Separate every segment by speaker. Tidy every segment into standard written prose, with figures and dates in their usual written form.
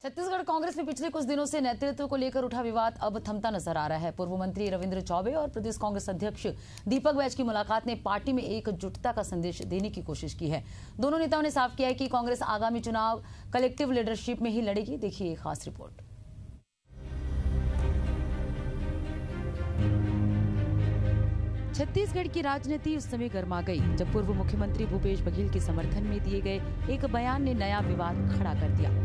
Speaker 1: छत्तीसगढ़ कांग्रेस में पिछले कुछ दिनों से नेतृत्व को लेकर उठा विवाद अब थमता नजर आ रहा है। पूर्व मंत्री रविंद्र चौबे और प्रदेश कांग्रेस अध्यक्ष दीपक बैज की मुलाकात ने पार्टी में एकजुटता का संदेश देने की कोशिश की है। दोनों नेताओं ने साफ किया है कि कांग्रेस आगामी चुनाव कलेक्टिव लीडरशिप में ही लड़ेगी। देखिए एक खास रिपोर्ट। छत्तीसगढ़ की राजनीति उस समय गर्मा गई जब पूर्व मुख्यमंत्री भूपेश बघेल के समर्थन में दिए गए एक बयान ने नया विवाद खड़ा कर दिया।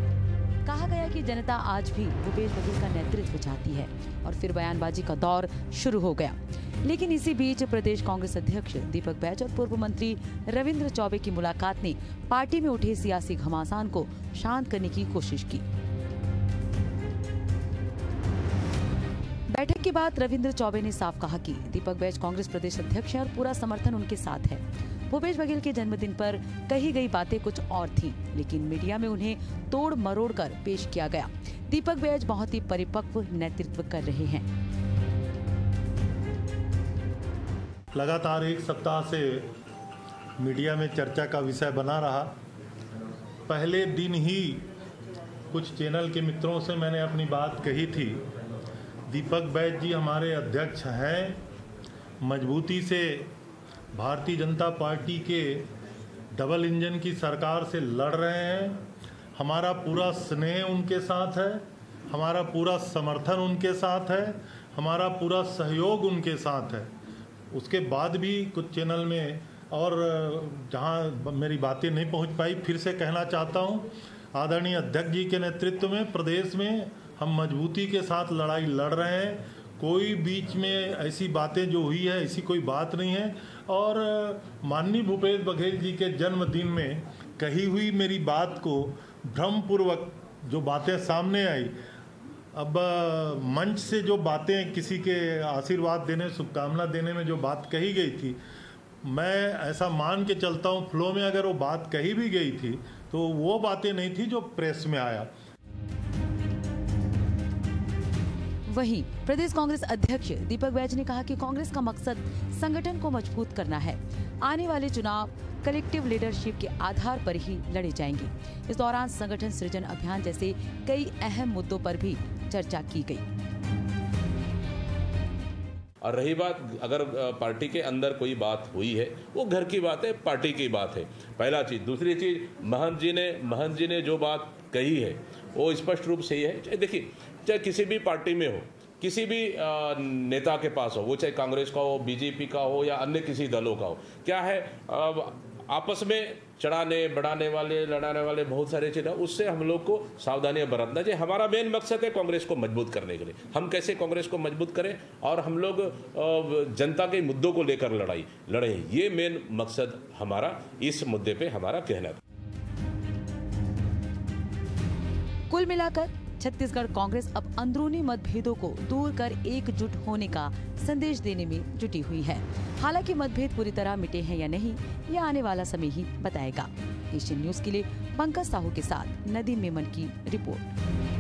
Speaker 1: कहा गया कि जनता आज भी भूपेश बघेल का नेतृत्व चाहती है और फिर बयानबाजी का दौर शुरू हो गया। लेकिन इसी बीच प्रदेश कांग्रेस अध्यक्ष दीपक बैज और पूर्व मंत्री रविंद्र चौबे की मुलाकात ने पार्टी में उठे सियासी घमासान को शांत करने की कोशिश की। बैठक के बाद रविंद्र चौबे ने साफ कहा कि दीपक बैज कांग्रेस प्रदेश अध्यक्ष है और पूरा समर्थन उनके साथ है। भूपेश बघेल के जन्मदिन पर कही गई बातें कुछ और थीं, लेकिन मीडिया में उन्हें तोड़ मरोड़ कर पेश किया गया। दीपक बैज बहुत ही परिपक्व नेतृत्व कर रहे हैं।
Speaker 2: लगातार एक सप्ताह से मीडिया में चर्चा का विषय बना रहा। पहले दिन ही कुछ चैनल के मित्रों से मैंने अपनी बात कही थी। दीपक बैज जी हमारे अध्यक्ष हैं, मजबूती से भारतीय जनता पार्टी के डबल इंजन की सरकार से लड़ रहे हैं। हमारा पूरा स्नेह उनके साथ है, हमारा पूरा समर्थन उनके साथ है, हमारा पूरा सहयोग उनके साथ है। उसके बाद भी कुछ चैनल में और जहां मेरी बातें नहीं पहुंच पाई, फिर से कहना चाहता हूं, आदरणीय अध्यक्ष जी के नेतृत्व में प्रदेश में हम मजबूती के साथ लड़ाई लड़ रहे हैं। कोई बीच में ऐसी बातें जो हुई है ऐसी कोई बात नहीं है। और माननीय भूपेश बघेल जी के जन्मदिन में कही हुई मेरी बात को भ्रमपूर्वक जो बातें सामने आई, अब मंच से जो बातें किसी के आशीर्वाद देने, शुभकामना देने में जो बात कही गई थी, मैं ऐसा मान के चलता हूँ फ्लो में अगर वो बात कही भी गई थी तो वो बातें नहीं थी जो प्रेस में आया।
Speaker 1: वहीं प्रदेश कांग्रेस अध्यक्ष दीपक बैज ने कहा कि कांग्रेस का मकसद संगठन को मजबूत करना है। आने वाले चुनाव कलेक्टिव लीडरशिप के आधार पर ही लड़े जाएंगे। इस दौरान संगठन सृजन अभियान जैसे कई अहम मुद्दों पर भी चर्चा की गई।
Speaker 3: और रही बात, अगर पार्टी के अंदर कोई बात हुई है वो घर की बात है, पार्टी की बात है, पहला चीज। दूसरी चीज, महंत जी ने जो बात कही है वो स्पष्ट रूप से ही है। देखिए, चाहे किसी भी पार्टी में हो, किसी भी नेता के पास हो, वो चाहे कांग्रेस का हो, बीजेपी का हो या अन्य किसी दलों का हो, क्या है आपस में चढ़ाने बढ़ाने वाले, लड़ाने वाले बहुत सारे चीज़ है। उससे हम लोग को सावधानियां बरतना चाहिए। हमारा मेन मकसद है कांग्रेस को मजबूत करने के लिए। हम कैसे कांग्रेस को मजबूत करें और हम लोग जनता के मुद्दों को लेकर लड़े, ये मेन मकसद हमारा इस मुद्दे पे हमारा कहना था।
Speaker 1: कुल मिलाकर छत्तीसगढ़ कांग्रेस अब अंदरूनी मतभेदों को दूर कर एकजुट होने का संदेश देने में जुटी हुई है। हालांकि मतभेद पूरी तरह मिटे हैं या नहीं, यह आने वाला समय ही बताएगा। एशियन न्यूज के लिए पंकज साहू के साथ नदीम मेमन की रिपोर्ट।